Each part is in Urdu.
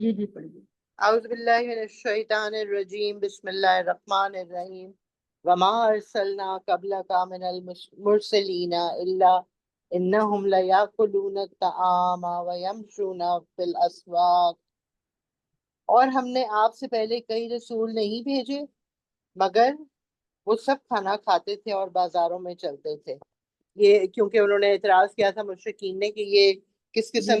جی جی پڑھیے۔ اعوذ باللہ من الشیطان الرجیم، بسم اللہ الرحمن الرحیم۔ وما ارسلنا قبلک من المرسلین الا انہم لیاکلون الطعام ویمشون فی الاسواق، اور ہم نے آپ سے پہلے کئی رسول نہیں بھیجے مگر وہ سب کھانا کھاتے تھے اور بازاروں میں چلتے تھے۔ یہ کیونکہ انہوں نے اعتراض کیا تھا مشرکین نے کہ یہ کس جی قسم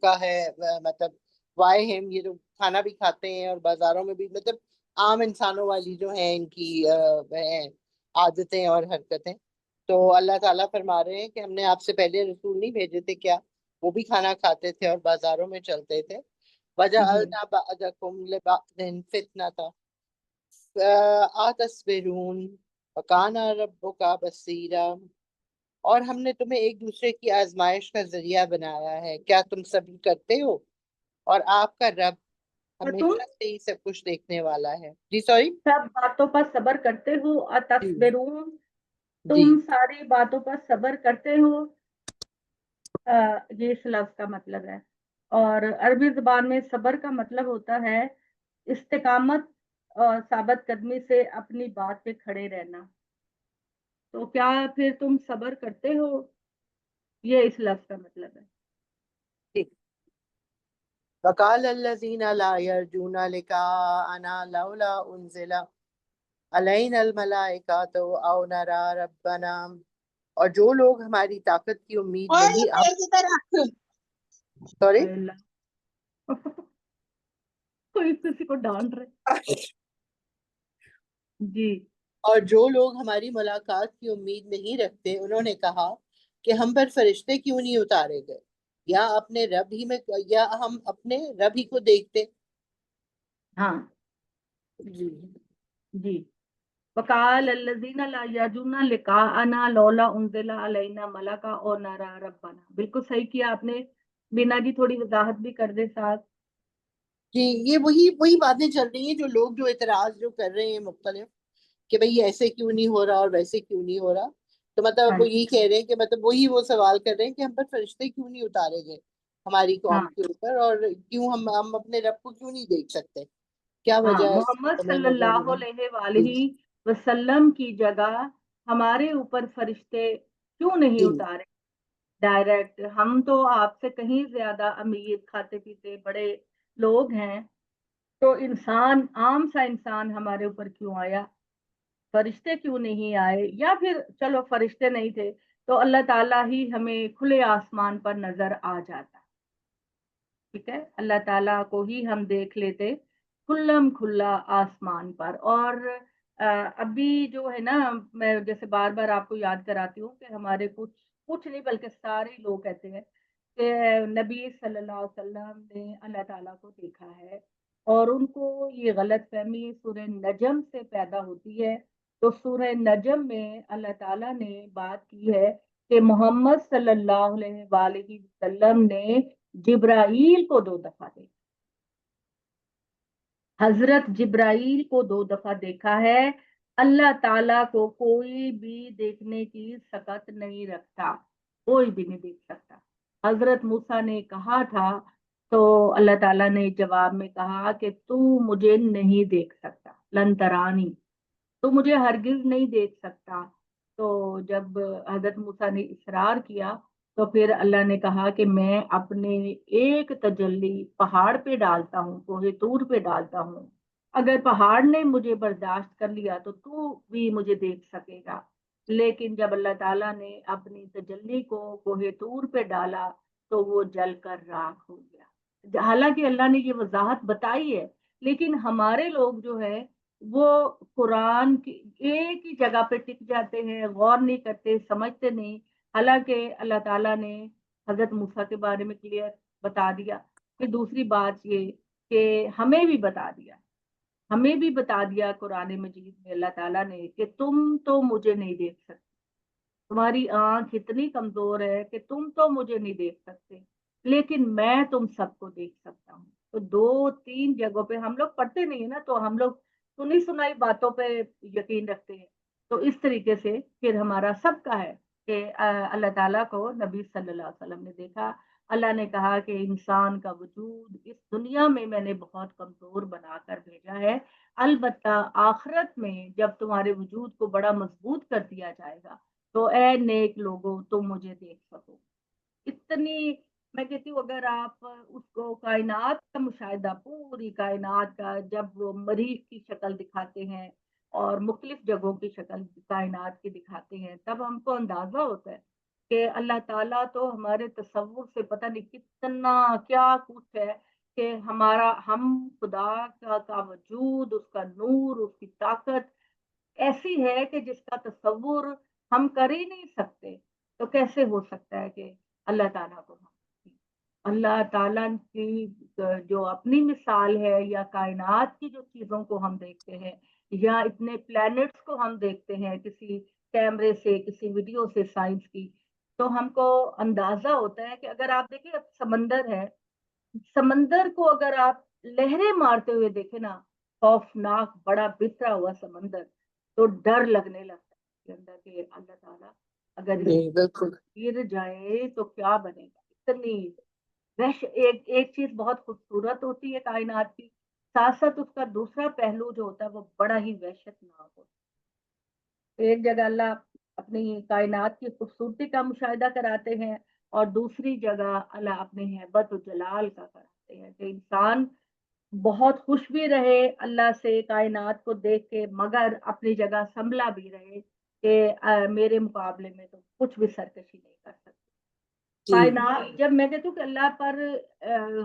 کا ہے، مطلب وائے ہم، یہ جو کھانا بھی کھاتے ہیں اور بازاروں میں بھی، مطلب عام انسانوں والی جو ہیں ان کی ہیں عادتیں اور حرکتیں۔ تو اللہ تعالیٰ فرما رہے ہیں کہ ہم نے آپ سے پہلے رسول نہیں بھیجے تھے کیا؟ وہ بھی کھانا کھاتے تھے اور بازاروں میں چلتے تھے۔ جی وَجَعَلْنَا بَعْضَكُمْ لِبَعْضٍ فِتْنَةً أَتَصْبِرُونَ وَكَانَ رَبُّكَ بَصِيرًا، اور ہم نے تمہیں ایک دوسرے کی آزمائش کا ذریعہ بنایا ہے، کیا تم صبر کرتے ہو؟ اور آپ کا رب اور تم ہمیشہ سے ہی سب کچھ دیکھنے والا ہے۔ جی سوری، سب باتوں پر صبر کرتے ہو، جی اتصبرون، جی تم ساری باتوں پر صبر کرتے ہو، یہ اس لفظ کا مطلب ہے۔ اور عربی زبان میں صبر کا مطلب ہوتا ہے استقامت اور ثابت قدمی سے اپنی بات پہ کھڑے رہنا۔ تو کیا پھر تم صبر کرتے ہو، یہ اس لفظ کا مطلب ہے۔ ٹھیک۔ وقال الذين لا يرجون لقاءنا لولا انزل علينا الملائكة او نرى ربنا، اور جو لوگ ہماری طاقت کی امید نہیں، سوری، اے اللہ، کوئی کسی کو ڈانٹ رہے۔ جی اور جو لوگ ہماری ملاقات کی امید نہیں رکھتے، انہوں نے کہا کہ ہم پر فرشتے کیوں نہیں اتارے گئے، یا اپنے رب ہی میں، یا ہم اپنے رب ہی کو دیکھتے۔ ہاں جی جی۔ وقال الذین لا یرجون لقاءنا لولا انزل علینا ملکا اور نرى ربنا، بالکل صحیح کیا آپ نے۔ بینا جی تھوڑی وضاحت بھی کر دے ساتھ۔ جی، یہ وہی باتیں چل رہی ہیں جو لوگ جو اعتراض جو کر رہے ہیں مختلف، کہ بھئی ایسے کیوں نہیں ہو رہا اور ویسے کیوں نہیں ہو رہا۔ تو ہاں مطلب وہ جی، یہی کہہ رہے ہیں کہ مطلب وہی وہ سوال کر رہے ہیں کہ ہم پر فرشتے کیوں نہیں اتارے گئے ہماری ہاں قوم کے اوپر، اور کیوں ہم اپنے رب کو کیوں نہیں دیکھ سکتے، کیا ہاں، وجہ ہے اس کی محمد ہمیں صلی نظر اللہ نہیں۔ علیہ جی وآلہ وسلم کی جگہ ہمارے اوپر فرشتے کیوں نہیں جی اتارے ڈائریکٹ؟ ہم تو آپ سے کہیں زیادہ امیر، کھاتے پیتے بڑے لوگ ہیں، تو انسان، عام سا انسان ہمارے اوپر کیوں آیا؟ فرشتے کیوں نہیں آئے؟ یا پھر چلو فرشتے نہیں تھے تو اللہ تعالیٰ ہی ہمیں کھلے آسمان پر نظر آ جاتا، ٹھیک ہے، اللہ تعالیٰ کو ہی ہم دیکھ لیتے کھلم کھلا آسمان پر۔ اور ابھی جو ہے نا، میں جیسے بار بار آپ کو یاد کراتی ہوں کہ ہمارے کچھ نہیں بلکہ سارے لوگ کہتے ہیں کہ نبی صلی اللہ علیہ وسلم نے اللہ تعالیٰ کو دیکھا ہے، اور ان کو یہ غلط فہمی سورہ نجم سے پیدا ہوتی ہے۔ تو سورہ نجم میں اللہ تعالیٰ نے بات کی ہے کہ محمد صلی اللہ علیہ وآلہ وسلم نے جبرائیل کو 2 دفعہ دیکھا، حضرت جبرائیل کو 2 دفعہ دیکھا ہے۔ اللہ تعالیٰ کو کوئی بھی دیکھنے کی سکت نہیں رکھتا، کوئی بھی نہیں دیکھ سکتا۔ حضرت موسیٰ نے کہا تھا تو اللہ تعالیٰ نے جواب میں کہا کہ تو مجھے نہیں دیکھ سکتا، لن ترانی، تو مجھے ہرگز نہیں دیکھ سکتا۔ تو جب حضرت موسیٰ نے اصرار کیا تو پھر اللہ نے کہا کہ میں اپنے ایک تجلی پہاڑ پہ ڈالتا ہوں، کوہ طور پہ ڈالتا ہوں، اگر پہاڑ نے مجھے برداشت کر لیا تو بھی مجھے دیکھ سکے گا۔ لیکن جب اللہ تعالیٰ نے اپنی تجلی کو کوہ طور پہ ڈالا تو وہ جل کر راکھ ہو گیا۔ حالانکہ اللہ نے یہ وضاحت بتائی ہے، لیکن ہمارے لوگ جو ہے وہ قرآن کی ایک ہی جگہ پہ ٹک جاتے ہیں، غور نہیں کرتے، سمجھتے نہیں۔ حالانکہ اللہ تعالیٰ نے حضرت موسیٰ کے بارے میں کلیئر بتا دیا۔ پھر دوسری بات یہ کہ ہمیں بھی بتا دیا قرآن مجید میں اللہ تعالیٰ نے کہ تم تو مجھے نہیں دیکھ سکتے، تمہاری آنکھ اتنی کمزور ہے کہ تم تو مجھے نہیں دیکھ سکتے، لیکن میں تم سب کو دیکھ سکتا ہوں۔ تو 2-3 جگہوں پہ ہم لوگ پڑھتے نہیں ہیں نا، تو ہم لوگ سنی سنائی باتوں پہ یقین رکھتے ہیں۔ تو اس طریقے سے پھر ہمارا سب کا ہے کہ اللہ تعالیٰ کو نبی صلی اللہ علیہ وسلم نے دیکھا۔ اللہ نے کہا کہ انسان کا وجود اس دنیا میں میں نے بہت کمزور بنا کر بھیجا ہے، البتہ آخرت میں جب تمہارے وجود کو بڑا مضبوط کر دیا جائے گا تو اے نیک لوگوں تم مجھے دیکھ سکو۔ اتنی میں کہتی ہوں اگر آپ اس کو کائنات کا مشاہدہ، پوری کائنات کا، جب وہ مریخ کی شکل دکھاتے ہیں اور مختلف جگہوں کی شکل کائنات کی دکھاتے ہیں، تب ہم کو اندازہ ہوتا ہے کہ اللہ تعالیٰ تو ہمارے تصور سے پتہ نہیں کتنا کیا کچھ ہے، کہ ہم خدا کا وجود، اس کا نور، اس کی طاقت ایسی ہے کہ جس کا تصور ہم کر ہی نہیں سکتے۔ تو کیسے ہو سکتا ہے کہ اللہ تعالیٰ کو اللہ تعالیٰ کی جو اپنی مثال ہے، یا کائنات کی جو چیزوں کو ہم دیکھتے ہیں، یا اتنے پلانٹس کو ہم دیکھتے ہیں کسی کیمرے سے، کسی ویڈیو سے سائنس کی، تو ہم کو اندازہ ہوتا ہے کہ اگر آپ دیکھیں اب سمندر ہے، سمندر کو اگر آپ لہریں مارتے ہوئے دیکھیں نا، خوفناک بڑا بکھرا ہوا سمندر، تو ڈر لگنے لگتا ہے اس کے اندر کہ اللہ تعالیٰ اگر اس جی بالکل گر جائے تو کیا بنے گا۔ اتنی ایک چیز بہت خوبصورت ہوتی ہے کائنات کی، ساتھ ساتھ اس کا دوسرا پہلو جو ہوتا ہے وہ بڑا ہی وحشتناک ہوتا ہے۔ ایک جگہ اللہ اپنی کائنات کی خوبصورتی کا مشاہدہ کراتے ہیں، اور دوسری جگہ اللہ اپنی ہیبت و جلال کا کراتے ہیں کہ انسان بہت خوش بھی رہے اللہ سے کائنات کو دیکھ کے، مگر اپنی جگہ سنبھلا بھی رہے کہ میرے مقابلے میں تو کچھ بھی سرکشی نہیں کر سکتے۔ جی کائنات جب میں کہتی ہوں کہ اللہ پر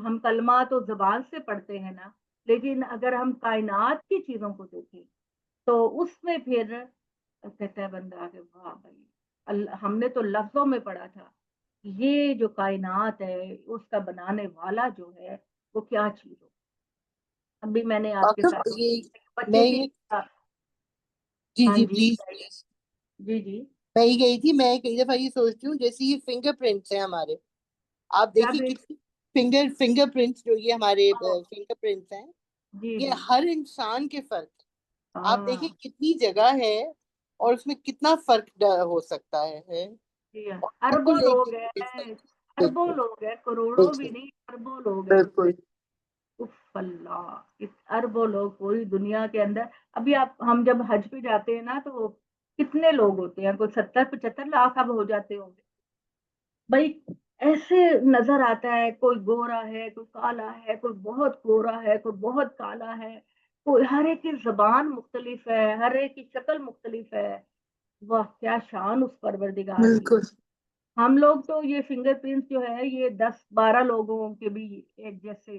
ہم کلمات و زبان سے پڑھتے ہیں نا، لیکن اگر ہم کائنات کی چیزوں کو دیکھیں تو اس میں پھر کہتا ہے بندہ کہ واہ بھائی، ہم نے تو لفظوں میں پڑھا تھا، یہ جو کائنات ہے اس کا بنانے والا جو ہے وہ کیا چیز ہو۔ ابھی میں نے آپ کے ڈاکٹر ساتھ یہ بچے میں کی، یہ جی ہاں جی جی پلیز بتائیے۔ جی جی میں ہی گئی تھی، میں کئی دفعہ یہ سوچتی ہوں جیسے یہ فنگر پرنٹس ہیں ہمارے، آپ کیا دیکھیے بیٹ کتنی فنگر پرنٹس جو یہ ہمارے فنگر پرنٹس ہیں، جی یہ جی ہر انسان کے فرق، آپ ہاں دیکھیں کتنی جگہ ہے اور اس میں کتنا فرق ہو سکتا ہے، جی ہاں، اور اربوں بالکل ایک لوگ جگہ ہیں، فرق۔ اربوں بالکل لوگ ہیں، کروڑوں بھی بالکل نہیں، اربوں لوگ ہیں دنیا۔ بالکل اف اللہ، اس اربوں لوگ پوری دنیا کے اندر۔ ابھی ہم جب حج پہ جاتے ہیں نا تو کتنے لوگ ہوتے ہیں، کوئی 70-75 لاکھ اب ہو جاتے ہوں گے بھائی۔ ایسے نظر آتا ہے، کوئی گورا ہے، کوئی کالا ہے، کوئی بہت گورا ہے، کوئی بہت کالا ہے، کوئی، ہر ایک کی زبان مختلف ہے، ہر ایک کی شکل مختلف ہے۔ واہ کیا شان اس پروردگار کی۔ بالکل ہم لوگ تو یہ فنگر پرنٹ جو ہے یہ 10-12 لوگوں کے بھی ایک جیسے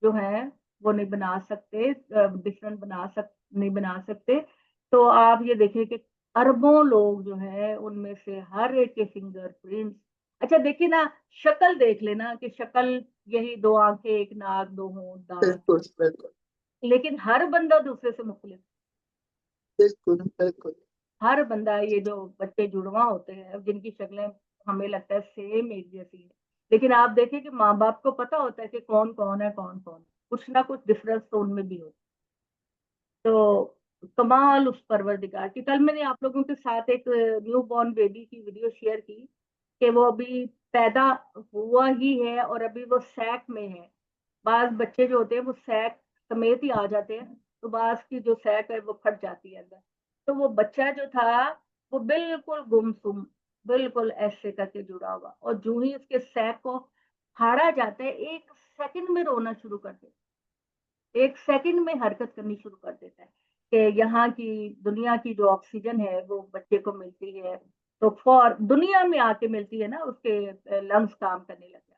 جو ہے وہ نہیں بنا سکتے، ڈفرنٹ نہیں بنا سکتے۔ تو آپ یہ دیکھیں کہ اربوں لوگ جو ہے ان میں سے ہر ایک کے فنگر پرنٹ، اچھا دیکھیے نا، شکل دیکھ لینا کہ شکل یہی دو آنکھیں، ایک ناک، دو ہونٹ، دانت، بالکل بالکل لیکن ہر بندہ دوسرے سے مختلف۔ بالکل بالکل ہر بندہ، یہ جو بچے جڑواں ہوتے ہیں جن کی شکلیں ہمیں لگتا ہے سیم ایک جیسی ہے، لیکن آپ دیکھیں کہ ماں باپ کو پتا ہوتا ہے کہ کون کون ہے، کون کون کچھ نہ کچھ ڈفرنس تو ان میں بھی ہوتا ہے۔ تو کمال اس پروردگار کی۔ کل میں نے آپ لوگوں کے ساتھ ایک نیو بورن بیبی کی ویڈیو شیئر کی کہ وہ ابھی پیدا ہوا ہی ہے اور ابھی وہ سیک میں ہے۔ بعض بچے جو ہوتے ہیں وہ سیک سمیت ہی آ جاتے ہیں، تو بعض کی جو سیک ہے وہ پھٹ جاتی ہے اندر۔ تو وہ بچہ جو تھا وہ بالکل گمسم، بالکل ایسے کر کے جڑا ہوا، اور جو ہی اس کے سیک کو پھاڑا جاتا ہے ایک سیکنڈ میں رونا شروع کر دیتا ہے، ایک سیکنڈ میں حرکت کرنی شروع کر دیتا ہے کہ یہاں کی دنیا کی جو آکسیجن ہے وہ بچے کو ملتی ہے تو دنیا میں آ کے ملتی ہے نا، اس کے لنگس کام کرنے لگتا ہے۔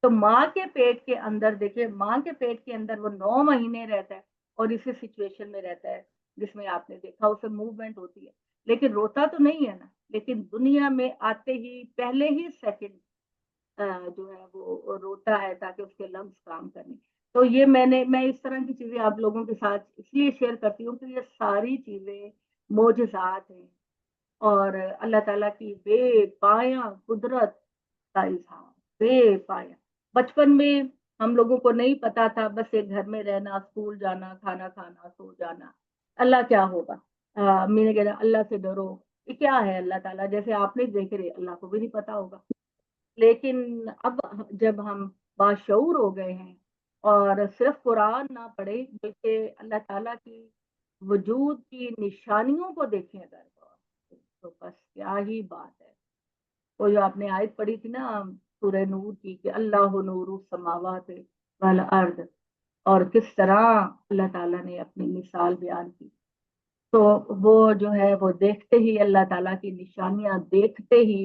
تو ماں کے پیٹ کے اندر دیکھیں، ماں کے پیٹ کے اندر وہ 9 مہینے رہتا ہے اور اسی سچویشن میں رہتا ہے جس میں آپ نے دیکھا اسے موومنٹ ہوتی ہے، لیکن روتا تو نہیں ہے نا، لیکن دنیا میں آتے ہی پہلے ہی سیکنڈ جو ہے وہ روتا ہے تاکہ اس کے لنگس کام کریں۔ تو یہ میں اس طرح کی چیزیں آپ لوگوں کے ساتھ اس لیے شیئر کرتی ہوں کہ یہ ساری چیزیں معجزات ہیں، اور اللہ تعالیٰ کی بے پایا قدرت کا اظہار، بے پایا۔ بچپن میں ہم لوگوں کو نہیں پتا تھا، بس ایک گھر میں رہنا، اسکول جانا، کھانا کھانا، سو جانا، اللہ کیا ہوگا، امی نے کہا اللہ سے ڈرو، یہ کیا ہے اللہ تعالیٰ، جیسے آپ نہیں دیکھ رہے اللہ کو بھی نہیں پتا ہوگا۔ لیکن اب جب ہم باشعور ہو گئے ہیں اور صرف قرآن نہ پڑھے بلکہ اللہ تعالیٰ کی وجود کی نشانیوں کو دیکھیں اگر تو بس کیا ہی بات ہے. وہ جو آپ نے آیت پڑھی تھی نا سورہ نور کی کہ اللہ نور السماوات والارض، اور کس طرح اللہ تعالیٰ نے اپنی مثال بیان کی. تو وہ جو ہے وہ دیکھتے ہی اللہ تعالیٰ کی نشانیاں دیکھتے ہی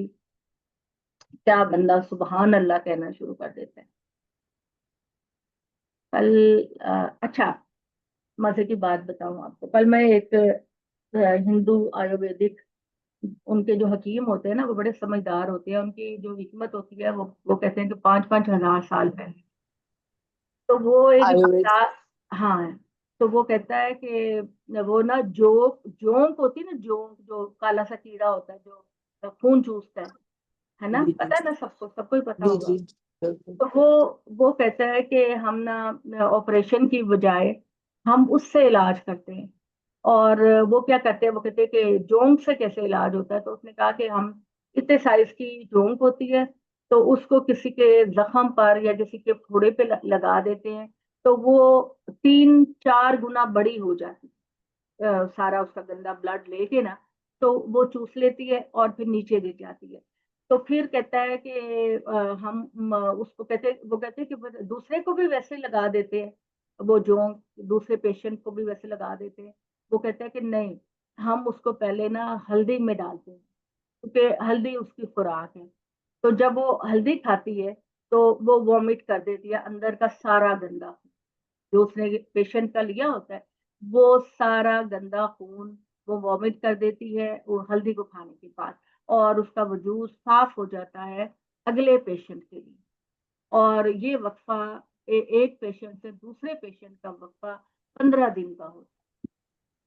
کیا بندہ سبحان اللہ کہنا شروع کر دیتا ہے. کل اچھا مزے کی بات بتاؤں آپ کو. کل میں ایک ہندو آیورویدک، ان کے جو حکیم ہوتے ہیں نا وہ بڑے سمجھدار ہوتے ہیں. ان کی جو حکمت ہوتی ہے وہ کہتے ہیں کہ 5,000 سال پہلے. تو وہ ایک آیوروید ہاں، تو وہ کہتا ہے کہ وہ نا جونک ہوتی ہے نا، جونک جو کالا سا کیڑا ہوتا ہے جو خون چوستا ہے نا، جی جی پتا ہے نا سب کو ہی پتا جی ہوگا. جی بالکل. تو وہ کہتا ہے کہ ہم نا آپریشن کی بجائے ہم اس سے علاج کرتے ہیں. اور وہ کیا کرتے ہیں، وہ کہتے ہیں کہ جونک سے کیسے علاج ہوتا ہے. تو اس نے کہا کہ ہم اتنے سائز کی جونک ہوتی ہے تو اس کو کسی کے زخم پر یا کسی کے پھوڑے پہ لگا دیتے ہیں تو وہ 3-4 گنا بڑی ہو جاتی ہے. سارا اس کا گندا بلڈ لے کے نا تو وہ چوس لیتی ہے اور پھر نیچے گر جاتی ہے. تو پھر کہتا ہے کہ ہم اس کو وہ کہتے ہیں کہ دوسرے کو بھی ویسے لگا دیتے ہیں وہ جونک، دوسرے پیشنٹ کو بھی ویسے لگا دیتے ہیں. وہ کہتا ہے کہ نہیں، ہم اس کو پہلے نا ہلدی میں ڈالتے ہیں کیونکہ ہلدی اس کی خوراک ہے. تو جب وہ ہلدی کھاتی ہے تو وہ وامٹ کر دیتی ہے اندر کا سارا گندا جو اس نے پیشنٹ کا لیا ہوتا ہے، وہ سارا گندا خون وہ وامٹ کر دیتی ہے وہ ہلدی کو کھانے کے بعد. اور اس کا وجود صاف ہو جاتا ہے اگلے پیشنٹ کے لیے. اور یہ وقفہ ایک پیشنٹ سے دوسرے پیشنٹ کا وقفہ 15 دن کا ہوتا ہے.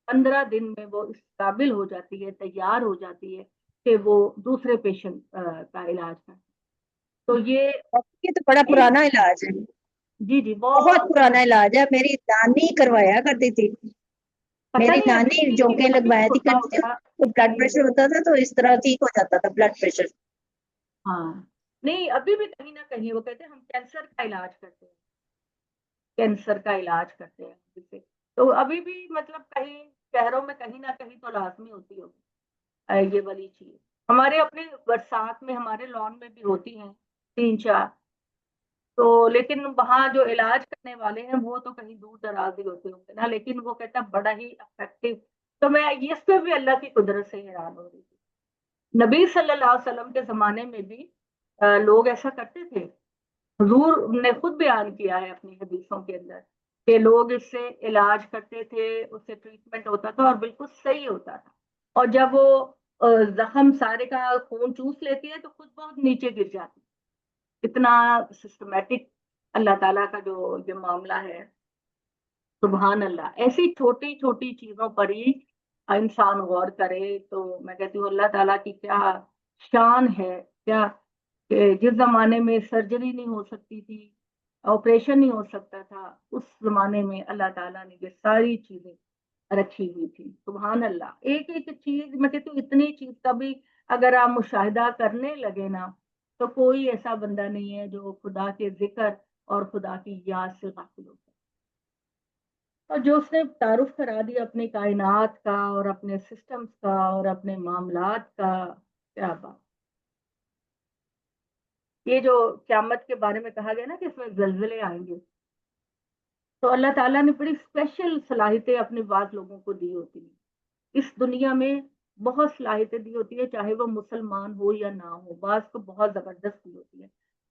15 دن میں وہ اس قابل ہو جاتی ہے، تیار ہو جاتی ہے کہ وہ دوسرے پیشنٹ کا علاج کرے. تو یہ یہ تو بڑا پرانا علاج ہے، جی جی بہت بہت پرانا علاج ہے. میری نانی کروایا کرتی تھی، پتہ میری نہیں ابھی نانی جونکیں ابھی لگوایا تھی ہوتا کرتی تھی. ہوگا. تو بلڈ جی پریشر ہوتا تھا تو اس طرح ٹھیک ہو جاتا تھا بلڈ پریشر. ہاں، نہیں ابھی بھی کہیں نہ کہیں وہ کہتے ہیں ہم کینسر کا علاج کرتے ہیں، کینسر کا علاج کرتے ہیں جسے. تو ابھی بھی مطلب کہیں شہروں میں کہیں نہ کہیں تو لازمی ہوتی ہوگی یہ والی چیز. ہمارے اپنے برسات میں ہمارے لان میں بھی ہوتی ہیں 3-4. تو لیکن وہاں جو علاج کرنے والے ہیں وہ تو کہیں دور دراز ہی ہوتے ہوں گے نا، لیکن وہ کہتا ہے بڑا ہی افیکٹو. تو میں اس پہ بھی اللہ کی قدرت سے حیران ہو رہی تھی. نبی صلی اللہ علیہ وسلم کے زمانے میں بھی لوگ ایسا کرتے تھے. حضور نے خود بیان کیا ہے اپنی حدیثوں کے اندر کہ لوگ اس سے علاج کرتے تھے، اس سے ٹریٹمنٹ ہوتا تھا اور بالکل صحیح ہوتا تھا. اور جب وہ زخم سارے کا خون چوس لیتی ہے تو خود بہت نیچے گر جاتی. اتنا سسٹمیٹک اللہ تعالیٰ کا جو یہ معاملہ ہے. سبحان اللہ. ایسی چھوٹی چھوٹی چیزوں پر ہی انسان غور کرے تو میں کہتی ہوں اللہ تعالیٰ کی کیا شان ہے. کیا کہ جس زمانے میں سرجری نہیں ہو سکتی تھی، آپریشن نہیں ہو سکتا تھا، اس زمانے میں اللہ تعالیٰ نے یہ ساری چیزیں رکھی ہوئی تھی. سبحان اللہ. ایک ایک چیز میں کہتی ہوں اتنی چیز کا بھی اگر آپ مشاہدہ کرنے لگے نا تو کوئی ایسا بندہ نہیں ہے جو خدا کے ذکر اور خدا کی یاد سے غافل ہو. اور جو اس نے تعارف کرا دیا اپنی کائنات کا اور اپنے سسٹمز کا اور اپنے معاملات کا، کیا بات. یہ جو قیامت کے بارے میں کہا گیا نا کہ اس میں زلزلے آئیں گے، تو اللہ تعالیٰ نے بڑی اسپیشل صلاحیتیں اپنے بعض لوگوں کو دی ہوتی ہیں. اس دنیا میں بہت صلاحیتیں دی ہوتی ہے چاہے وہ مسلمان ہو یا نہ ہو، بعض کو بہت زبردست دی ہوتی ہے.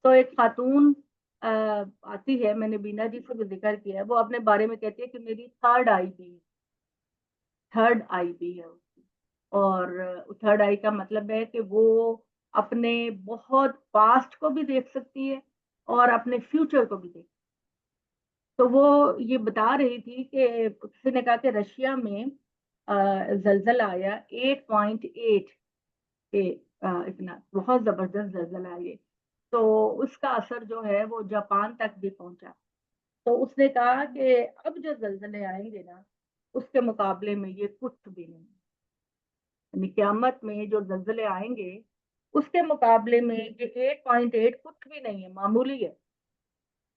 تو ایک خاتون آتی ہے، میں نے بینا جی سے بھی ذکر کیا ہے، وہ اپنے بارے میں کہتی ہے کہ میری تھرڈ آئی بھی ہے. تھرڈ آئی بھی ہے اس کی. اور تھرڈ آئی کا مطلب ہے کہ وہ اپنے بہت پاسٹ کو بھی دیکھ سکتی ہے اور اپنے فیوچر کو بھی دیکھ. تو وہ یہ بتا رہی تھی کہ کسی نے کہا کہ رشیا میں زلزلہ آیا 8.8 کے، اتنا بہت زبردست زلزلہ آیا. تو اس کا اثر جو ہے وہ جاپان تک بھی پہنچا. تو اس نے کہا کہ اب جو زلزلے آئیں گے نا اس کے مقابلے میں یہ کچھ بھی نہیں. یعنی قیامت میں جو زلزلے آئیں گے اس کے مقابلے میں یہ 8.8 کچھ بھی نہیں ہے، معمولی ہے.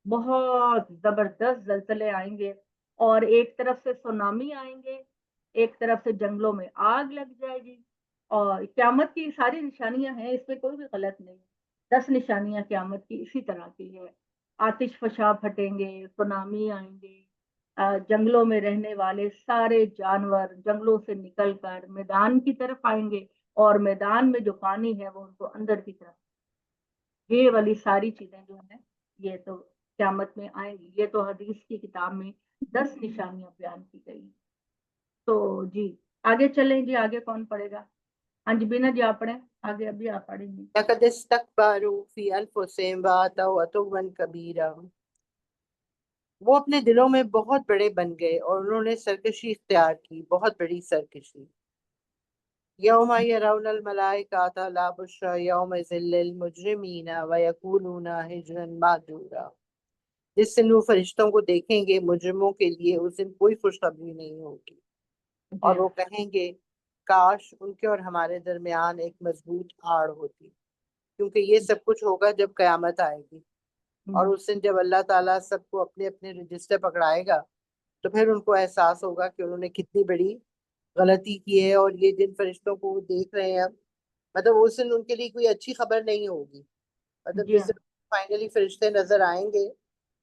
بہت زبردست زلزلے آئیں گے، اور ایک طرف سے سونامی آئیں گے، ایک طرف سے جنگلوں میں آگ لگ جائے گی. اور قیامت کی ساری نشانیاں ہیں، اس میں کوئی بھی غلط نہیں. 10 نشانیاں قیامت کی اسی طرح کی ہے. آتش فشاں پھٹیں گے، سونامی آئیں گے، جنگلوں میں رہنے والے سارے جانور جنگلوں سے نکل کر میدان کی طرف آئیں گے، اور میدان میں جو پانی ہے وہ ان کو اندر کی طرف. یہ والی ساری چیزیں جو ہیں یہ تو قیامت میں آئیں گی. یہ تو حدیث کی کتاب میں 10 نشانیاں بیان کی گئی. تو جی آگے چلیں جی، آگے کون پڑھے گا؟ ہاں جی بینا جی آپ پڑھیں آگے، ابھی آپ پڑھیں گے. لقد استكبروا في أنفسهم وأتوا عتوا كبيرا. وہ اپنے دلوں میں بہت بڑے بن گئے اور انہوں نے سرکشی اختیار کی، بہت بڑی سرکشی. یوم یرون الملائکۃ لا بشری یومئذ للمجرمین ویقولون حجرا مہجورا. جس دن وہ فرشتوں کو دیکھیں گے مجرموں کے لیے اس دن کوئی خوشخبری نہیں ہوگی، اور وہ کہیں گے کاش ان کے اور ہمارے درمیان ایک مضبوط آڑ ہوتی. کیونکہ یہ سب کچھ ہوگا جب قیامت آئے گی، اور اس دن جب اللہ تعالیٰ سب کو اپنے اپنے رجسٹر پکڑائے گا تو پھر ان کو احساس ہوگا کہ انہوں نے کتنی بڑی غلطی کی ہے. اور یہ جن فرشتوں کو وہ دیکھ رہے ہیں، مطلب اس دن ان کے لیے کوئی اچھی خبر نہیں ہوگی. مطلب جی جس ہاں، دن فائنلی فرشتے نظر آئیں گے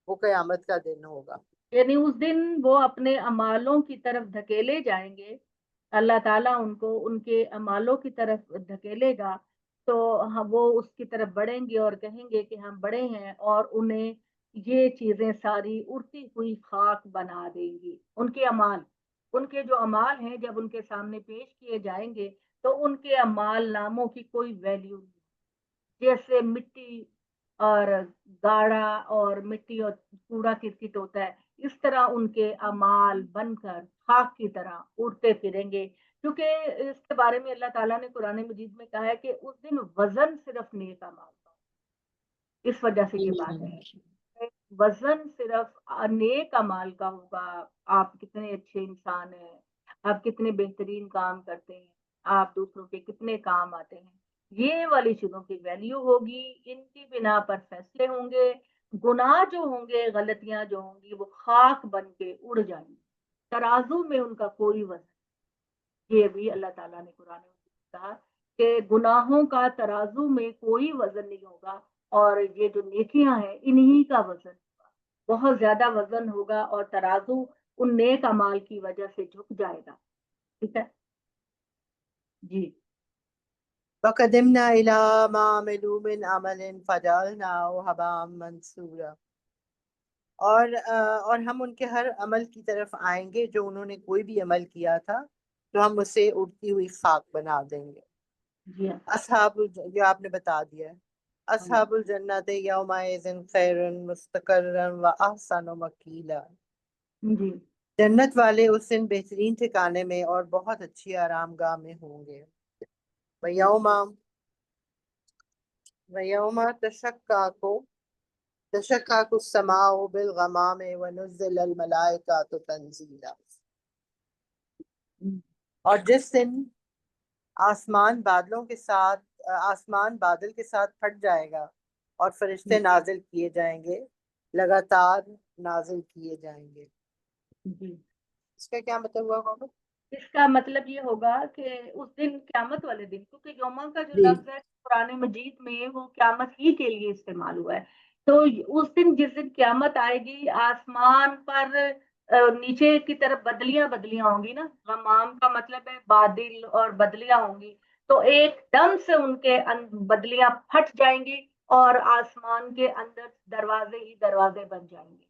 وہ قیامت کا دن ہوگا. یعنی اس دن وہ اپنے اعمالوں کی طرف دھکیلے جائیں گے، اللہ تعالیٰ ان کو ان کے اعمالوں کی طرف دھکیلے گا، تو وہ اس کی طرف بڑھیں گے اور کہیں گے کہ ہم بڑے ہیں، اور انہیں یہ چیزیں ساری اڑتی ہوئی خاک بنا دیں گی. ان کے اعمال، ان کے جو اعمال ہیں جب ان کے سامنے پیش کیے جائیں گے تو ان کے اعمال ناموں کی کوئی ویلیو نہیں. جیسے مٹی اور گاڑا اور مٹی اور کوڑا کرکٹ ہوتا ہے، اس طرح ان کے اعمال بن کر خاک کی طرح اڑتے پھریں گے. کیونکہ اس کے بارے میں اللہ تعالیٰ نے قرآن مجید میں کہا ہے کہ اس دن وزن صرف نیک اعمال کا. اس وجہ سے یہ بات ہے، وزن صرف نیک اعمال کا ہوگا. آپ کتنے اچھے انسان ہیں، آپ کتنے بہترین کام کرتے ہیں، آپ دوسروں کے کتنے کام آتے ہیں، یہ والی چیزوں کی ویلیو ہوگی. ان کی بنا پر فیصلے ہوں گے. گناہ جو ہوں گے، غلطیاں جو ہوں گی، وہ خاک بن کے اڑ جائیں گی. ترازو میں ان کا کوئی وزن. یہ بھی اللہ تعالیٰ نے قرآن میں کہا کہ گناہوں کا ترازو میں کوئی وزن نہیں ہوگا، اور یہ جو نیکیاں ہیں انہی کا وزن ہوگا. بہت زیادہ وزن ہوگا اور ترازو ان نیک اعمال کی وجہ سے جھک جائے گا. ٹھیک ہے جی. وَقَدِمْنَا إِلَىٰ مَا عَمِلُوا مِنْ عَمَلٍ فَجَعَلْنَاهُ هَبَاءً مَنْثُورًا. اور ہم ان کے ہر عمل کی طرف آئیں گے جو انہوں نے کوئی بھی عمل کیا تھا تو ہم اسے اڑتی ہوئی خاک بنا دیں گے. جی ہاں. یہ آپ نے بتا دیا ہے. اصحاب الجنت یومئذ خیر مستقرا واحسن مقیلا. جی جنت والے اس دن بہترین ٹھکانے میں اور بہت اچھی آرام گاہ میں ہوں گے. وَيَوْمَ تَشَقَّقُ السَّمَاءُ بِالْغَمَامِ وَنُزِّلَ الْمَلَائِكَةُ تَنزِيلًا. اور جس دن آسمان بادل کے ساتھ پھٹ جائے گا اور فرشتے نازل کیے جائیں گے، لگاتار نازل کیے جائیں گے. جی. اس کا کیا مطلب ہوا محمد؟ اس کا مطلب یہ ہوگا کہ اس دن قیامت والے دن، کیونکہ یوما کا جو جی لفظ ہے قرآن مجید میں وہ قیامت ہی کے لیے استعمال ہوا ہے. تو اس دن جس دن قیامت آئے گی، آسمان پر نیچے کی طرف بدلیاں ہوں گی نا. غمام کا مطلب ہے بادل اور بدلیاں ہوں گی. تو ایک دم سے ان کے بدلیاں پھٹ جائیں گی اور آسمان کے اندر دروازے ہی دروازے بن جائیں گے.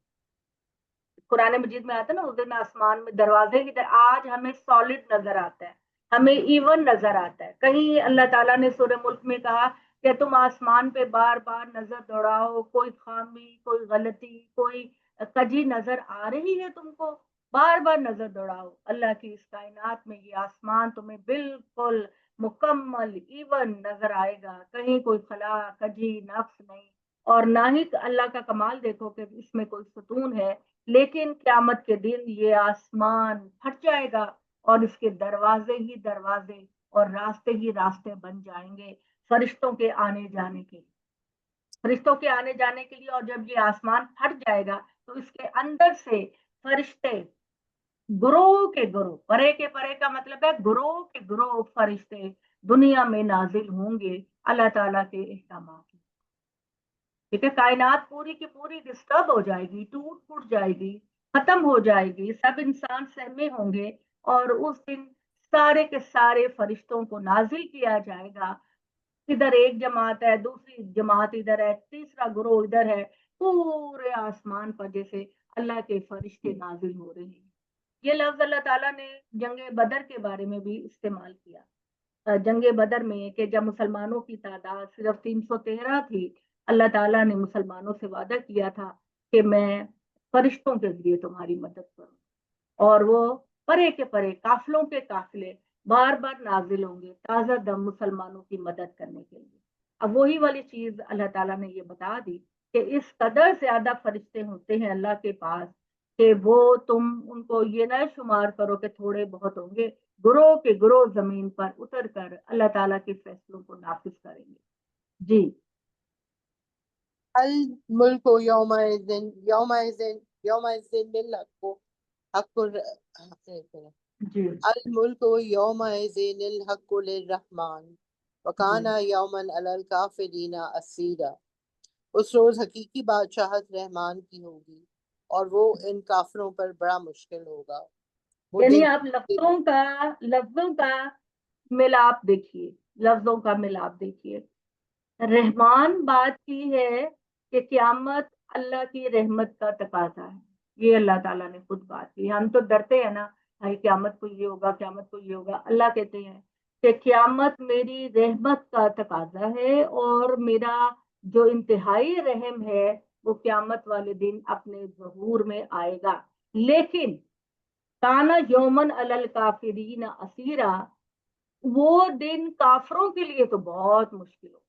قرآن مجید میں آتا ہے نا اس دن آسمان میں دروازے کی طرح. آج ہمیں سالڈ نظر آتا ہے، ہمیں ایون نظر آتا ہے. کہیں اللہ تعالیٰ نے سورہ ملک میں کہا کہ تم آسمان پہ بار بار نظر دوڑاؤ، کوئی خامی، کوئی غلطی، کوئی کجی نظر آ رہی ہے تم کو، بار بار نظر دوڑاؤ. اللہ کی اس کائنات میں یہ آسمان تمہیں بالکل مکمل ایون نظر آئے گا، کہیں کوئی خلا کجی نقص نہیں. اور نہ ہی اللہ کا کمال دیکھو کہ اس میں کوئی ستون ہے. لیکن قیامت کے دن یہ آسمان پھٹ جائے گا اور اس کے دروازے ہی دروازے اور راستے ہی راستے بن جائیں گے. فرشتوں کے آنے جانے کے لیے، فرشتوں کے آنے جانے کے لیے. اور جب یہ آسمان پھٹ جائے گا تو اس کے اندر سے فرشتے گروہ کے گروہ، پرے کے پرے کا مطلب ہے گروہ کے گروہ فرشتے دنیا میں نازل ہوں گے اللہ تعالیٰ کے احکامات. ٹھیک ہے، کائنات پوری کی پوری ڈسٹرب ہو جائے گی، ٹوٹ پھوٹ جائے گی، ختم ہو جائے گی، سب انسان سہمے ہوں گے. اور اس دن سارے کے سارے فرشتوں کو نازل کیا جائے گا. ادھر ایک جماعت ہے، دوسری جماعت ادھر ہے، تیسرا گروہ ادھر ہے، پورے آسمان پر جیسے اللہ کے فرشتے نازل ہو رہے ہیں. یہ لفظ اللہ تعالیٰ نے جنگ بدر کے بارے میں بھی استعمال کیا. جنگ بدر میں کہ جب مسلمانوں کی تعداد صرف 313 تھی، اللہ تعالیٰ نے مسلمانوں سے وعدہ کیا تھا کہ میں فرشتوں کے ذریعے تمہاری مدد کروں. اور وہ پرے کے پرے قافلوں کے قافلے بار بار نازل ہوں گے تازہ دم مسلمانوں کی مدد کرنے کے لیے. اب وہی والی چیز اللہ تعالیٰ نے یہ بتا دی کہ اس قدر زیادہ فرشتے ہوتے ہیں اللہ کے پاس کہ وہ تم ان کو یہ نہ شمار کرو کہ تھوڑے بہت ہوں گے. گروہ کے گروہ زمین پر اتر کر اللہ تعالیٰ کے فیصلوں کو نافذ کریں گے. جی الملک یومئذ یومئذ یومئذ للحق حق جی الملک یومئذ الحق للرحمن وکان یوما علی الکافرین عسیرا. اس روز حقیقی بادشاہت رحمان کی ہوگی اور وہ ان کافروں پر بڑا مشکل ہوگا. وہ یعنی دن آپ لفظوں کا ملاپ دیکھیے، لفظوں کا ملاپ دیکھیے. رحمان بات کی ہے کہ قیامت اللہ کی رحمت کا تقاضا ہے. یہ اللہ تعالیٰ نے خود بات کی. ہم تو ڈرتے ہیں نا، بھائی قیامت کو یہ ہوگا، قیامت کو یہ ہوگا. اللہ کہتے ہیں کہ قیامت میری رحمت کا تقاضا ہے اور میرا جو انتہائی رحم ہے وہ قیامت والے دن اپنے ظہور میں آئے گا. لیکن کانا یومن الل کافرین اسیرا، وہ دن کافروں کے لیے تو بہت مشکل ہو.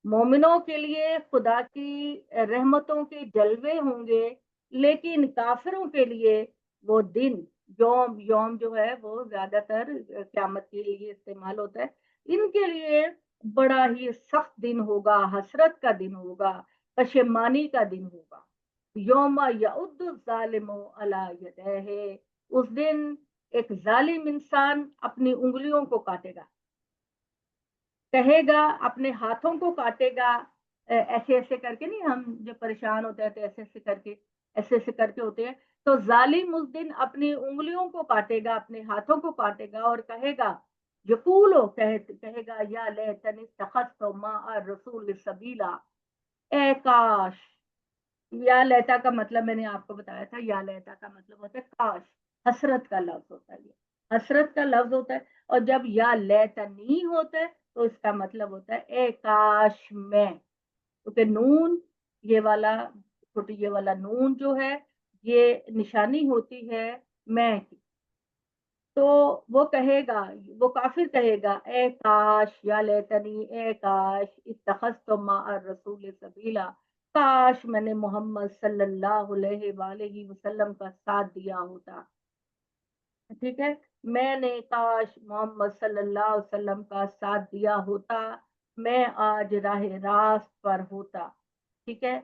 مومنوں کے لیے خدا کی رحمتوں کے جلوے ہوں گے، لیکن کافروں کے لیے وہ دن یوم جو ہے وہ زیادہ تر قیامت کے لیے استعمال ہوتا ہے. ان کے لیے بڑا ہی سخت دن ہوگا، حسرت کا دن ہوگا، پشیمانی کا دن ہوگا. یوم یعد الظالم علی یدیہ، اس دن ایک ظالم انسان اپنی انگلیوں کو کاٹے گا، کہے گا اپنے ہاتھوں کو کاٹے گا. ایسے ایسے کر کے نہیں، ہم جب پریشان ہوتے ہیں تو ایسے ایسے کر کے ہوتے ہیں. تو ظالم اس دن اپنی انگلیوں کو کاٹے گا، اپنے ہاتھوں کو کاٹے گا اور کہے گا یقولو، کہے گا یا لیتنی اتخذت مع الرسول سبیلا. اے کاش. یا لیتا کا مطلب میں نے آپ کو بتایا تھا، یا لیتا کا مطلب ہوتا ہے کاش، حسرت کا لفظ ہوتا ہے. یہ حسرت کا لفظ ہوتا ہے. اور جب یا لیتنی ہوتا ہے تو اس کا مطلب ہوتا ہے اے کاش میں. کیونکہ نون یہ والا چھوٹی یہ والا نون جو ہے یہ نشانی ہوتی ہے میں کی. تو وہ کہے گا، وہ کافر کہے گا اے کاش، یا لیتنی، اے کاش اتخذت مع الرسول سبیلا، کاش میں نے محمد صلی اللہ علیہ وآلہ وسلم کا ساتھ دیا ہوتا. ٹھیک ہے، میں نے کاش محمد صلی اللہ علیہ وسلم کا ساتھ دیا ہوتا، میں آج راہ راست پر ہوتا. ٹھیک ہے.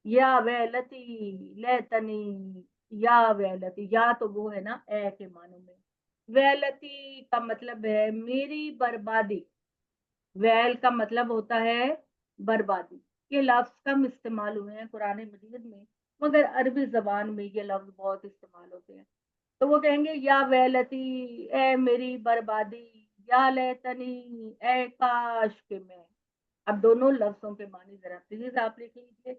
یا ویلتی لیتنی، یا ویلتی، یا تو وہ ہے نا اے کے معنوں میں. ویلتی کا مطلب ہے میری بربادی. ویل کا مطلب ہوتا ہے بربادی. یہ لفظ کم استعمال ہوئے ہیں قرآن مجید میں، مگر عربی زبان میں یہ لفظ بہت استعمال ہوتے ہیں. تو وہ کہیں گے یا ویلتی، اے میری بربادی، یا لیتنی، اے کاش کہ میں. اب دونوں لفظوں کے معنی ذرا پلیز آپ لکھ لیجیے.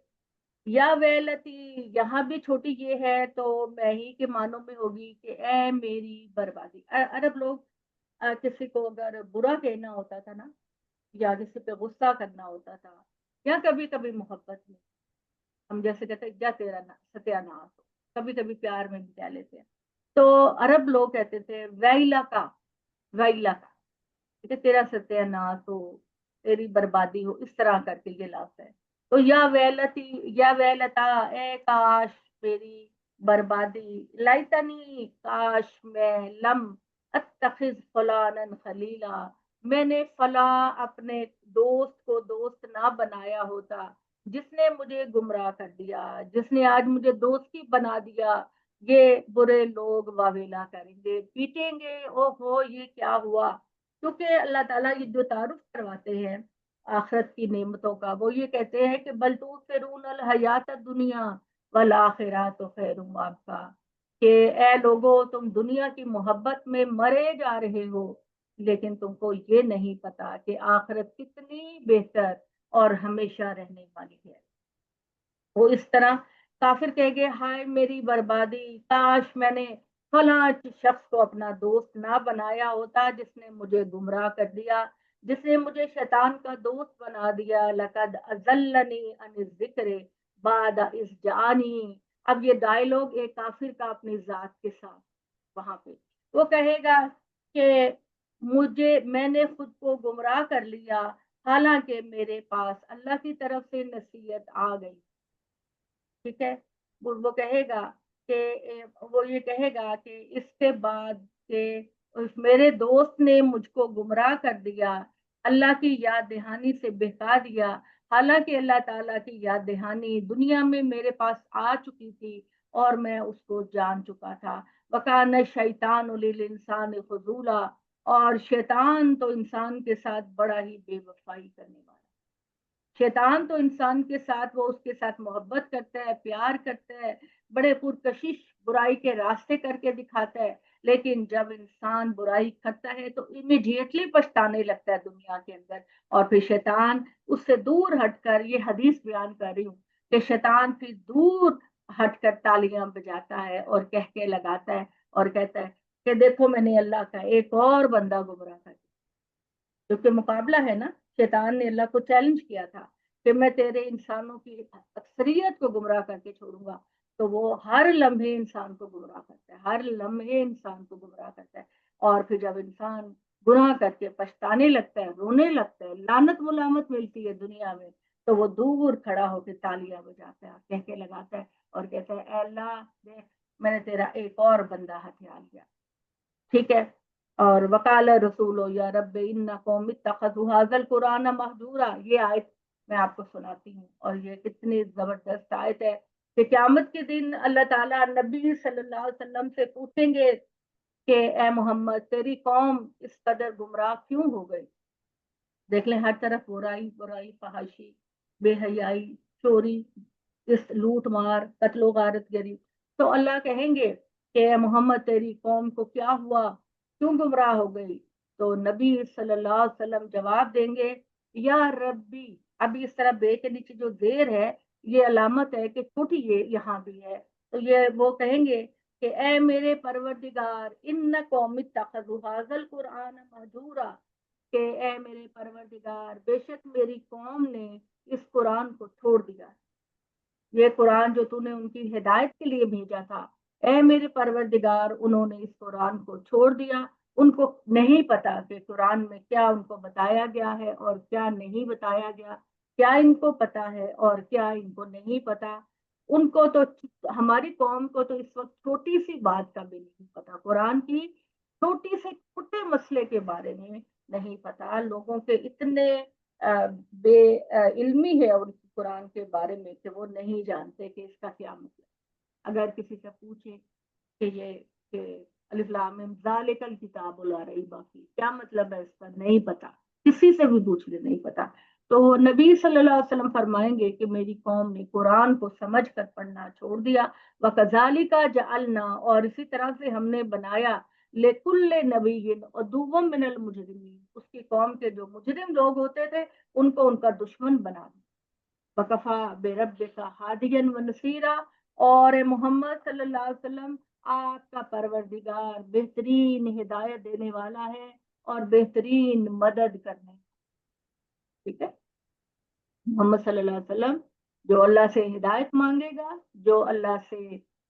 یا ویلتی یہاں بھی چھوٹی یہ ہے تو میں ہی کے معنوں میں ہوگی کہ اے میری بربادی. عرب لوگ کسی کو اگر برا کہنا ہوتا تھا نا، یا کسی پہ غصہ کرنا ہوتا تھا، یا کبھی کبھی محبت میں ہم جیسے کہتے ہیں یا تیرا ستیہ ناس ہو، کبھی کبھی پیار میں بھی کہہ لیتے ہیں. تو عرب لوگ کہتے تھے ویلا کا، ویلا کا، تیرا ستیہ ناس ہو، تیری بربادی ہو، اس طرح کر کے یہ لفظ ہے. تو یا ویلتی، یا ویلتا، اے کاش میری بربادی، لیتنی کاش میں، لم اتخذ فلانا خلیلا، میں نے فلاں اپنے دوست کو دوست نہ بنایا ہوتا جس نے مجھے گمراہ کر دیا، جس نے آج مجھے دوستی بنا دیا، یہ برے لوگ واویلا کریں گے، پیٹیں گے، او ہو یہ کیا ہوا۔ کیونکہ اللہ تعالیٰ یہ جو تعارف کرواتے ہیں آخرت کی نعمتوں کا، وہ یہ کہتے ہیں کہ بل تؤثرون الحیات الدنیا والآخرۃ خیر وابقیٰ، کہ اے لوگوں تم دنیا کی محبت میں مرے جا رہے ہو، لیکن تم کو یہ نہیں پتا کہ آخرت کتنی بہتر اور ہمیشہ رہنے والی ہے۔ وہ اس طرح کافر کہے گے ہائے میری بربادی، کاش میں نے فلاں شخص کو اپنا دوست نہ بنایا ہوتا جس نے مجھے گمراہ کر دیا، جس نے مجھے شیطان کا دوست بنا دیا۔ لقد اضلنی عن الذکر بعد اذ جاءنی۔ اب یہ ڈائلوگ ایک کافر کا اپنی ذات کے ساتھ وہاں پہ وہ کہے گا کہ میں نے خود کو گمراہ کر لیا، حالانکہ میرے پاس اللہ کی طرف سے نصیحت آ گئی۔ ٹھیک ہے، وہ کہے گا کہ وہ یہ کہے گا کہ اس کے بعد کہ میرے دوست نے مجھ کو گمراہ کر دیا، اللہ کی یاد دہانی سے بہکا دیا، حالانکہ اللہ تعالیٰ کی یاد دہانی دنیا میں میرے پاس آ چکی تھی اور میں اس کو جان چکا تھا۔ وَكَانَ الشَّيْطَانُ لِلْإِنسَانِ خَذُولًا، اور شیطان تو انسان کے ساتھ بڑا ہی بے وفائی کرنے والا۔ شیطان تو انسان کے ساتھ وہ اس کے ساتھ محبت کرتا ہے، پیار کرتا ہے، بڑے پرکشش برائی کے راستے کر کے دکھاتا ہے، لیکن جب انسان برائی کرتا ہے تو امیڈیٹلی پچھتانے لگتا ہے دنیا کے اندر، اور پھر شیطان اس سے دور ہٹ کر، یہ حدیث بیان کر رہی ہوں کہ شیطان پھر دور ہٹ کر تالیاں بجاتا ہے اور کہہ کے لگاتا ہے اور کہتا ہے کہ دیکھو میں نے اللہ کا ایک اور بندہ گمراہ کر دیا، کیونکہ مقابلہ ہے نا، شیطان نے اللہ کو چیلنج کیا تھا کہ میں تیرے انسانوں کی اکثریت کو گمراہ کر کے چھوڑوں گا، تو وہ ہر لمحے انسان کو گمراہ کرتا ہے، ہر لمحے انسان کو گمراہ کرتا ہے، اور پھر جب انسان گناہ کر کے پچھتانے لگتا ہے، رونے لگتا ہے، لعنت ملامت ملتی ہے دنیا میں، تو وہ دور کھڑا ہو کے تالیاں بجاتا ہے، کہہ کے لگاتا ہے اور کہتا ہے اے اللہ دیکھ میں نے تیرا ایک اور بندہ ہتھیار لیا۔ ٹھیک ہے، اور وقال رسول یا رب ان قوم اتخذوا هذا القرآن مہجورا، یہ آیت میں آپ کو سناتی ہوں، اور یہ کتنی زبردست آیت ہے کہ قیامت کے دن اللہ تعالیٰ نبی صلی اللہ علیہ وسلم سے پوچھیں گے کہ اے محمد تیری قوم اس قدر گمراہ کیوں ہو گئی؟ دیکھ لیں ہر طرف برائی برائی، فحاشی، بے حیائی، چوری، اس لوٹ مار، قتل و غارت گری، تو اللہ کہیں گے کہ اے محمد تیری قوم کو کیا ہوا، کیوں گمراہ ہو گئی؟ تو نبی صلی اللہ علیہ وسلم جواب دیں گے یا ربی، اب اس طرح بے کے نیچے جو زیر ہے یہ علامت ہے کہ چھوٹی یہ یہاں بھی ہے، تو یہ وہ کہیں گے کہ اے میرے پروردگار ان قوم اتخذوا هذا القرآن مہجورا، کہ اے میرے پروردگار بے شک میری قوم نے اس قرآن کو چھوڑ دیا، یہ قرآن جو تو نے ان کی ہدایت کے لیے بھیجا تھا، اے میرے پروردگار انہوں نے اس قرآن کو چھوڑ دیا، ان کو نہیں پتا کہ قرآن میں کیا ان کو بتایا گیا ہے اور کیا نہیں بتایا گیا، کیا ان کو پتا ہے اور کیا ان کو نہیں پتا۔ ان کو تو ہماری قوم کو تو اس وقت چھوٹی سی بات کا بھی نہیں پتا، قرآن کی چھوٹی سے چھوٹے مسئلے کے بارے میں نہیں پتا، لوگوں کے اتنے بے علمی ہے ان کی قرآن کے بارے میں کہ وہ نہیں جانتے کہ اس کا کیا مطلب۔ اگر کسی سے پوچھے کہ یہ کہ الف لام میم ذالک الکتاب لا ریب فیہ کیا مطلب ہے اس کا، نہیں پتا، کسی سے بھی پوچھ لے نہیں پتا، تو نبی صلی اللہ علیہ وسلم فرمائیں گے کہ میری قوم نے قرآن کو سمجھ کر پڑھنا چھوڑ دیا۔ وَكَذَلِكَ جَعَلْنَا، اور اسی طرح سے ہم نے بنایا لِكُلِّ نَبِيٍّ عَدُوًّا مِنَ الْمُجْرِمِينَ، اس کی قوم کے جو مجرم لوگ ہوتے تھے ان کو ان کا دشمن بنا دیا۔ وَكَفَىٰ بِرَبِّكَ هَادِيًا وَنَصِيرًا، اور محمد صلی اللہ علیہ وسلم آپ کا پروردگار بہترین ہدایت دینے والا ہے اور بہترین مدد کرنے، ٹھیک ہے، محمد صلی اللہ علیہ وسلم جو اللہ سے ہدایت مانگے گا، جو اللہ سے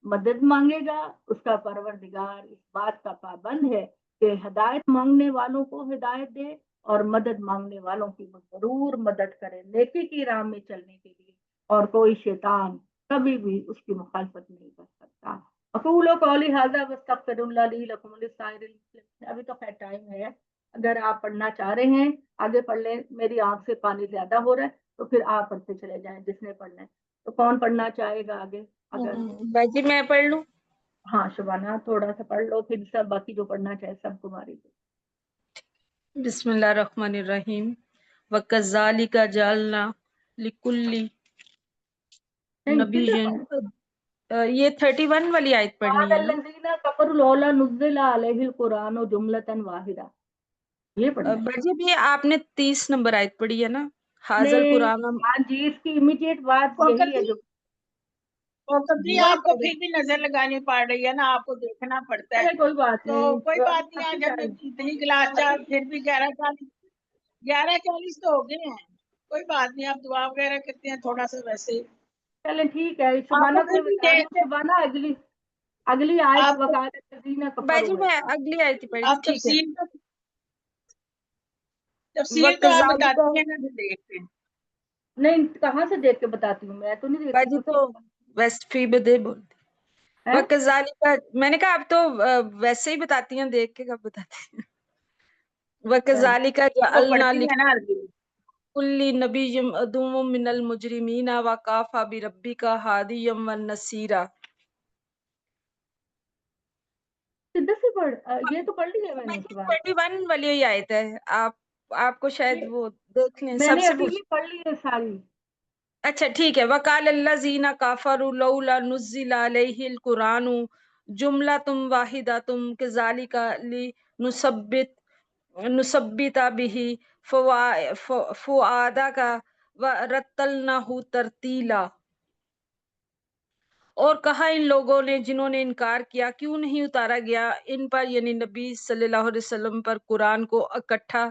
مدد مانگے گا، اس کا پروردگار اس بات کا پابند ہے کہ ہدایت مانگنے والوں کو ہدایت دے اور مدد مانگنے والوں کی وہ ضرور مدد کرے نیکی کی راہ میں چلنے کے لیے، اور کوئی شیطان کبھی بھی اس کی مخالفت نہیں کر سکتا۔ اقول قولی ھذا واستغفر اللہ لی لکم ولسائر المسلمین، ابھی تو خیر ٹائم ہے اگر آپ پڑھنا چاہ رہے ہیں آگے پڑھ لیں، میری آنکھ سے پانی زیادہ ہو رہا ہے تو پھر آپ پڑھتے چلے جائیں جس نے پڑھنا ہے. تو کون پڑھنا چاہے گا آگے؟ اگر باجی میں پڑھ لوں. ہاں شبانہ تھوڑا سا پڑھ لو، پھر سب باقی جو پڑھنا چاہے سب تمہاری. بسم اللہ الرحمن الرحیم. وَكَذَلِكَ جَعَلْنَا لِكُلِّ نَبِيٍّ. یہ 31 والی آیت پڑھنی ہے نا؟ الذین کفروا لولا نزل علیہ القرآن جملۃ واحدہ، یہ پڑھنا ہے. باجی بھی آپ نے 30 نمبر آیت پڑھی ہے نا؟ حاضر نہیں، قرآن. ہاں جی، اس کی امیڈیٹ بات یہی ہے جو جی آپ کو پھر بھی نظر لگانی پڑ رہی ہے نا، آپ کو دیکھنا پڑتا ہے. چلے کوئی بات تو نہیں، کوئی بات نہیں، آج ہم نے اتنی کلاس پھر بھی 11:40 تو ہو گئے ہیں. کوئی بات نہیں، آپ دعا وغیرہ کرتے ہیں تھوڑا سا ویسے ہی. چلے ٹھیک ہے. آپ شبانہ کو کو پھر بھی بتا دیں، دیکھ شبانہ اگلی آیت آپ کو وقال الذین باجی کفروا میں ہے. اگلی آیت ہی پڑھی آپ تھی. ٹھیک ہے. تفصیل تو آپ وَكَذَلِكَ. بتاتی ہیں نا جو دیکھتے ہیں. نہیں، کہاں سے دیکھ کے بتاتی ہوں، میں تو نہیں دیکھتی باجی تو کسی ویسٹ فی بدے بولتی. ہے. وَكَذَلِكَ میں نے کہا آپ تو ویسے ہی بتاتی ہیں، دیکھ کے کب بتاتی ہیں. وَكَذَلِكَ وہ جَعَلْنَا پڑھتی ہے نا عربی. لِكُلِّ نَبِيٍّ عَدُوًّا مِّنَ الْمُجْرِمِينَ وَكَفَىٰ بِرَبِّكَ هَادِيًّا وَنَصِيرًا. سدھے سے پڑھ، یہ تو پڑھ لی ہے میں نے شبانہ. 31 والی آیت ہے. آپ کو شاید وہ دیکھ لیں. میں سب نے سے ابھی پوچھ. بھی پڑھ لی ہے ساری. اچھا ٹھیک ہے. وَقَالَ الَّذِينَ كَفَرُوا لَوْلَا نُزِّلَ عَلَيْهِ الْقُرْآنُ جُمْلَةٌ وَاحِدَةٌ كَذَٰلِكَ نُثَبِّتَ بِهِ فُؤَادَكَ وَرَتَّلْنَاهُ تَرْتِيلًا. اور کہا ان لوگوں نے جنہوں نے انکار کیا، کیوں نہیں اتارا گیا ان پر، یعنی نبی صلی اللہ علیہ وسلم پر، قرآن کو اکٹھا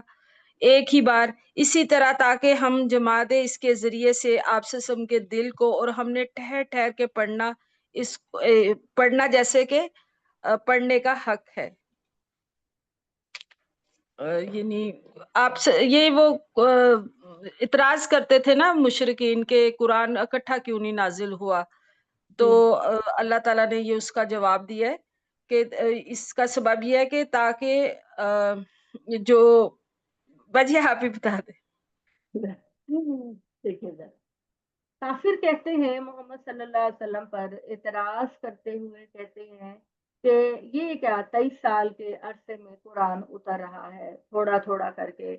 ایک ہی بار، اسی طرح تاکہ ہم جما دے اس کے ذریعے سے آپ سسم کے دل کو، اور ہم نے ٹھہر ٹھہر کے پڑھنا جیسے کہ پڑھنے کا حق ہے. یعنی آپ سے یہ وہ اعتراض کرتے تھے نا مشرکین کے قرآن اکٹھا کیوں نہیں نازل ہوا. تو اللہ تعالیٰ نے یہ اس کا جواب دیا ہے کہ اس کا سبب یہ ہے کہ تاکہ جو باجی آپ ہی بتا دیں. دیکھیے ذرا، کافر کہتے ہیں محمد صلی اللہ علیہ وسلم پر، اعتراض کرتے ہوئے کہتے ہیں کہ یہ کیا 23 سال کے عرصے میں قرآن اتر رہا ہے تھوڑا تھوڑا کر کے،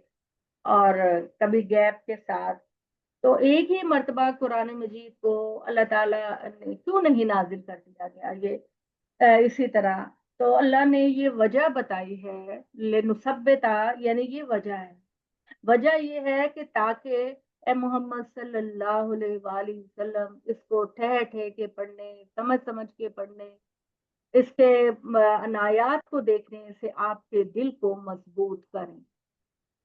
اور کبھی گیپ کے ساتھ. تو ایک ہی مرتبہ قرآن مجید کو اللہ تعالیٰ نے کیوں نہیں نازل کر دیا گیا یہ اسی طرح. تو اللہ نے یہ وجہ بتائی ہے، لنثبتا، یعنی یہ وجہ ہے. وجہ یہ ہے کہ تاکہ اے محمد صلی اللہ علیہ وآلہ وسلم اس کو ٹھہر ٹھہر کے پڑھنے، سمجھ سمجھ کے پڑھنے، اس کے عنایات کو دیکھنے سے آپ کے دل کو مضبوط کریں.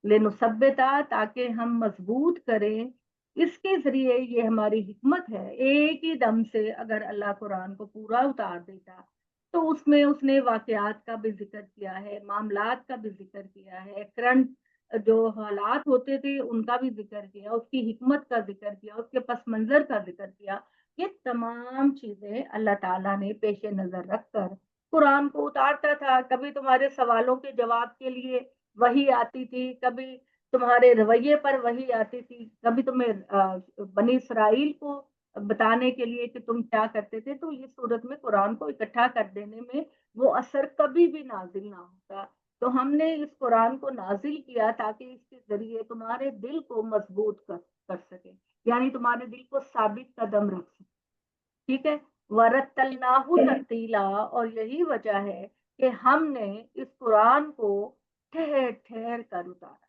لنثبتا، تاکہ ہم مضبوط کریں. اس کے ذریعے یہ ہماری حکمت ہے. ایک ہی دم سے اگر اللہ قرآن کو پورا اتار دیتا تو اس میں اس نے واقعات کا بھی ذکر کیا ہے، معاملات کا بھی ذکر کیا ہے، کرنٹ جو حالات ہوتے تھے ان کا بھی ذکر کیا، اس کی حکمت کا ذکر کیا، اس کے پس منظر کا ذکر کیا. یہ تمام چیزیں اللہ تعالیٰ نے پیش نظر رکھ کر قرآن کو اتارتا تھا. کبھی تمہارے سوالوں کے جواب کے لیے وحی آتی تھی، کبھی تمہارے رویے پر وحی آتی تھی، کبھی تمہیں بنی اسرائیل کو بتانے کے لیے کہ تم کیا کرتے تھے. تو یہ صورت میں قرآن کو اکٹھا کر دینے میں وہ اثر کبھی بھی نازل نہ ہوتا. تو ہم نے اس قرآن کو نازل کیا تاکہ اس کے ذریعے تمہارے دل کو مضبوط کر سکے، یعنی تمہارے دل کو ثابت قدم رکھ سکے. ٹھیک ہے. وَرَتَّلْنَاهُ تَرْتِيلًا، اور یہی وجہ ہے کہ ہم نے اس قرآن کو ٹھہر ٹھہر کر اتارا.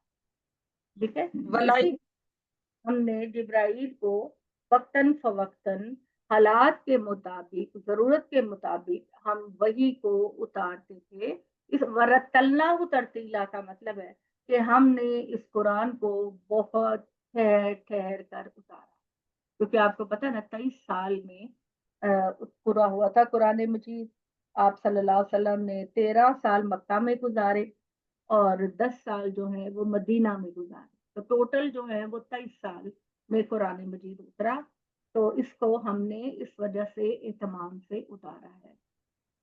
ٹھیک ہے. اسی ہم نے جبرائیل کو وقتاً فوقتاً حالات کے مطابق، ضرورت کے مطابق ہم وحی کو اتارتے تھے. اس ورتلناہ ترتیلا کا مطلب ہے کہ ہم نے اس قرآن کو بہت ٹھہر ٹھہر کر اتارا. کیونکہ آپ کو پتا نا 23 سال میں پورا ہوا تھا قرآن مجید. آپ صلی اللہ علیہ وسلم نے 13 سال مکہ میں گزارے اور 10 سال جو ہیں وہ مدینہ میں گزارے. تو ٹوٹل جو ہے وہ 23 سال میں قرآن مجید اترا. تو اس کو ہم نے اس وجہ سے اہتمام سے اتارا ہے.